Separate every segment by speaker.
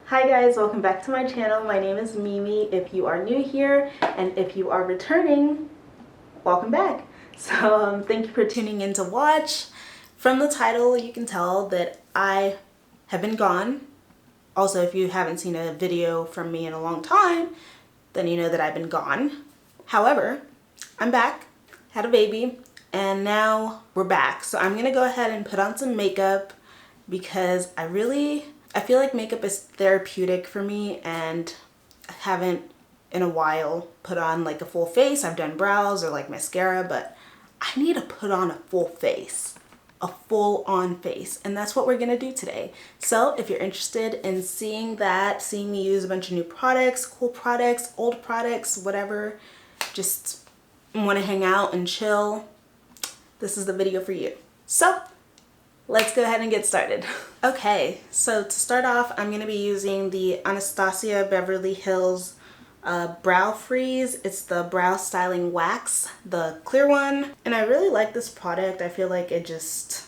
Speaker 1: Hi guys, welcome back to my channel. My name is Mimi if you are new here, and if you are returning, welcome back. So thank you for tuning in to watch. From the title you can tell that I have been gone. Also, if you haven't seen a video from me in a long time, then you know that I've been gone. However, I'm back, had a baby, and now we're back. So I'm gonna go ahead and put on some makeup because I feel like makeup is therapeutic for me, and I haven't in a while put on like a full face. I've done brows or like mascara, but I need to put on a full face, a full on face, and that's what we're gonna do today. So if you're interested in seeing that, seeing me use a bunch of new products, cool products, old products, whatever, just want to hang out and chill, this is the video for you. So let's go ahead and get started. Okay, so to start off, I'm going to be using the Anastasia Beverly Hills Brow Freeze. It's the Brow Styling Wax, the clear one. And I really like this product. I feel like it just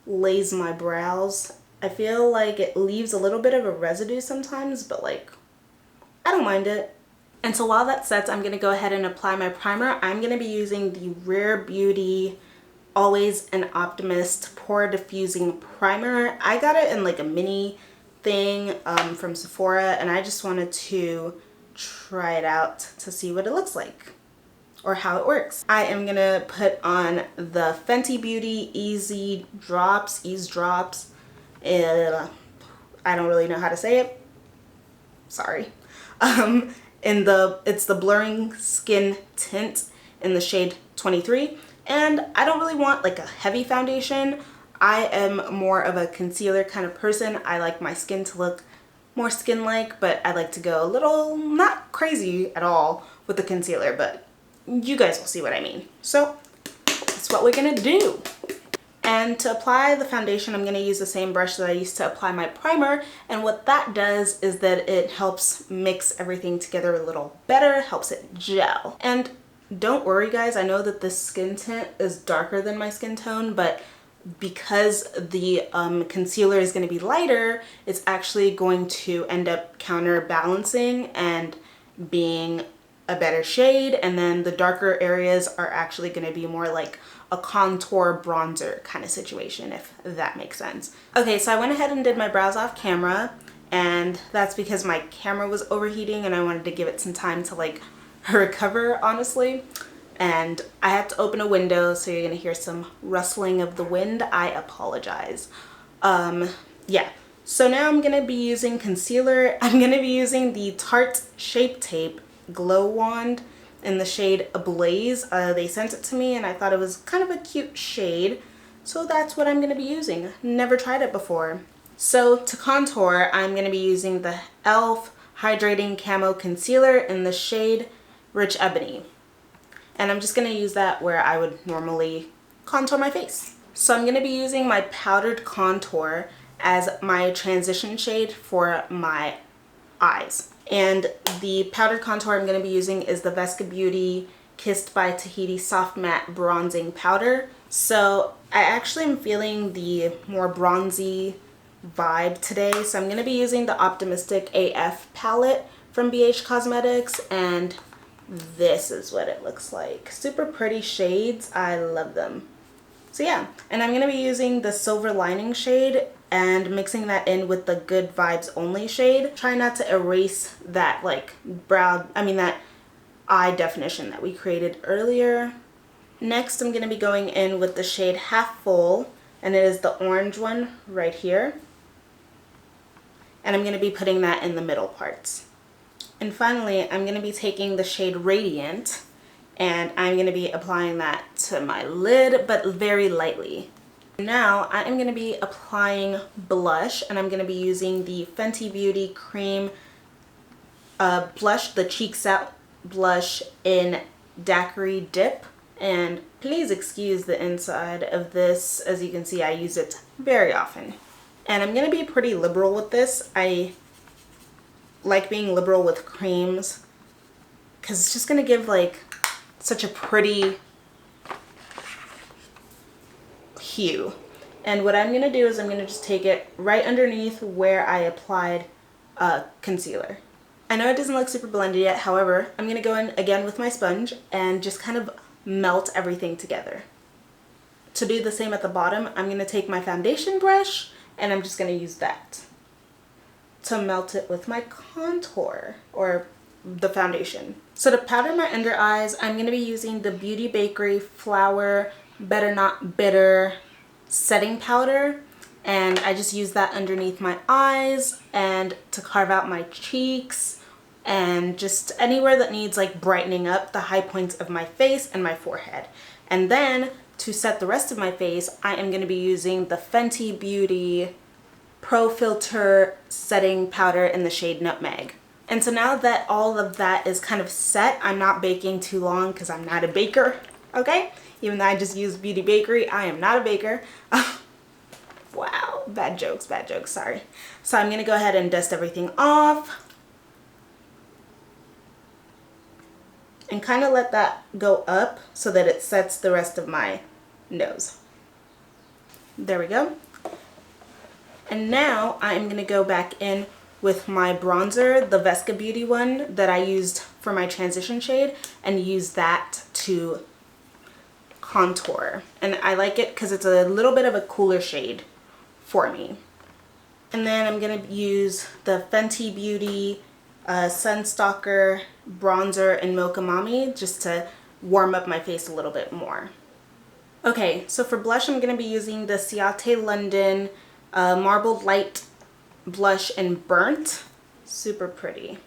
Speaker 1: lays my brows. I feel like it leaves a little bit of a residue sometimes, but like, I don't mind it. And so while that sets, I'm going to go ahead and apply my primer. I'm going to be using the Rare Beauty Always an Optimist Pore Diffusing Primer. I got it in like a mini thing from Sephora, and I just wanted to try it out to see what it looks like or how it works. I am gonna put on the Fenty Beauty Eaze Drops. I don't really know how to say it. Sorry. It's the Blurring Skin Tint in the shade 23. And I don't really want like a heavy foundation. I am more of a concealer kind of person. I like my skin to look more skin-like, but I like to go a little, not crazy at all with the concealer, but you guys will see what I mean. So that's what we're gonna do. And to apply the foundation, I'm gonna use the same brush that I used to apply my primer. And what that does is that it helps mix everything together a little better, helps it gel. And don't worry guys, I know that this skin tint is darker than my skin tone, but because the concealer is going to be lighter, it's actually going to end up counterbalancing and being a better shade, and then the darker areas are actually going to be more like a contour bronzer kind of situation, if that makes sense. Okay, so I went ahead and did my brows off camera, and that's because my camera was overheating and I wanted to give it some time to like recover, honestly. And I have to open a window, so you're gonna hear some rustling of the wind. I apologize. Yeah, so now I'm gonna be using concealer. I'm gonna be using the Tarte Shape Tape Glow Wand in the shade Ablaze. They sent it to me and I thought it was kind of a cute shade, so that's what I'm gonna be using. Never tried it before. So to contour, I'm gonna be using the e.l.f. Hydrating Camo Concealer in the shade Rich Ebony. And I'm just going to use that where I would normally contour my face. So I'm going to be using my powdered contour as my transition shade for my eyes. And the powdered contour I'm going to be using is the Vesca Beauty Kissed by Tahiti Soft Matte Bronzing Powder. So I actually am feeling the more bronzy vibe today. So I'm going to be using the Optimistic AF palette from BH Cosmetics, and this is what it looks like. Super pretty shades. I love them. So yeah, and I'm going to be using the Silver Lining shade and mixing that in with the Good Vibes Only shade. Try not to erase that like that eye definition that we created earlier. Next, I'm going to be going in with the shade Half Full, and it is the orange one right here. And I'm going to be putting that in the middle parts. And finally, I'm going to be taking the shade Radiant, and I'm going to be applying that to my lid, but very lightly. Now, I am going to be applying blush, and I'm going to be using the Fenty Beauty Cream blush, the Cheeks Out blush in Daiquiri Dip. And please excuse the inside of this. As you can see, I use it very often. And I'm going to be pretty liberal with this. I like being liberal with creams because it's just gonna give like such a pretty hue. And what I'm gonna do is I'm gonna just take it right underneath where I applied concealer. I know it doesn't look super blended yet, however, I'm going to go in again with my sponge and just kind of melt everything together. To do the same at the bottom, I'm going to take my foundation brush and I'm just going to use that to melt it with my contour or the foundation. So to powder my under eyes, I'm going to be using the Beauty Bakerie Flower Better Not Bitter setting powder, and I just use that underneath my eyes and to carve out my cheeks and just anywhere that needs like brightening up the high points of my face and my forehead. And then to set the rest of my face, I am going to be using the Fenty Beauty Pro Filter setting powder in the shade Nutmeg. And so now that all of that is kind of set, I'm not baking too long because I'm not a baker, okay? Even though I just use Beauty Bakerie, I am not a baker. Wow, bad jokes, sorry. So I'm going to go ahead and dust everything off. And kind of let that go up so that it sets the rest of my nose. There we go. And now I'm going to go back in with my bronzer, the Vesca Beauty one that I used for my transition shade, and use that to contour. And I like it because it's a little bit of a cooler shade for me. And then I'm going to use the Fenty Beauty Sunstalker bronzer in Mocha Mami just to warm up my face a little bit more. Okay, so for blush I'm going to be using the Ciate London Marbled Light Blush in Burnt. Super pretty.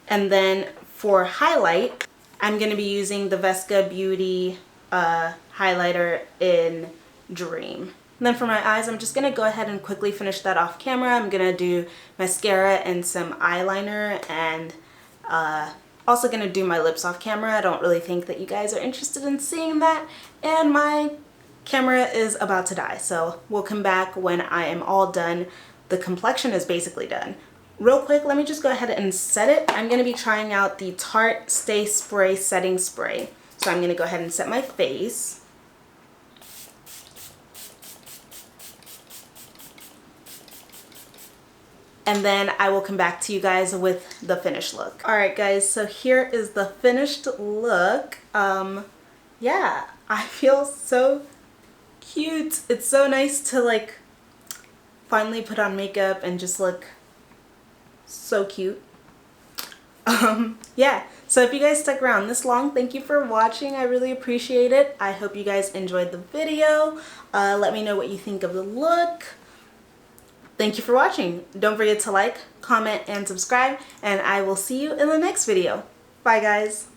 Speaker 1: And then for highlight, I'm going to be using the Vesca Beauty highlighter in Dream. And then for my eyes, I'm just going to go ahead and quickly finish that off camera. I'm going to do mascara and some eyeliner, and also going to do my lips off camera. I don't really think that you guys are interested in seeing that. And my camera is about to die, so we'll come back when I am all done. The complexion is basically done. Real quick, let me just go ahead and set it. I'm going to be trying out the Tarte Stay Spray Setting Spray. So I'm going to go ahead and set my face. And then I will come back to you guys with the finished look. Alright guys, so here is the finished look. Yeah, I feel so cute. It's so nice to like finally put on makeup and just look so cute. Yeah, so if you guys stuck around this long, thank you for watching. I really appreciate it. I hope you guys enjoyed the video. Let me know what you think of the look. Thank you for watching. Don't forget to like, comment, and subscribe, and I will see you in the next video. Bye guys.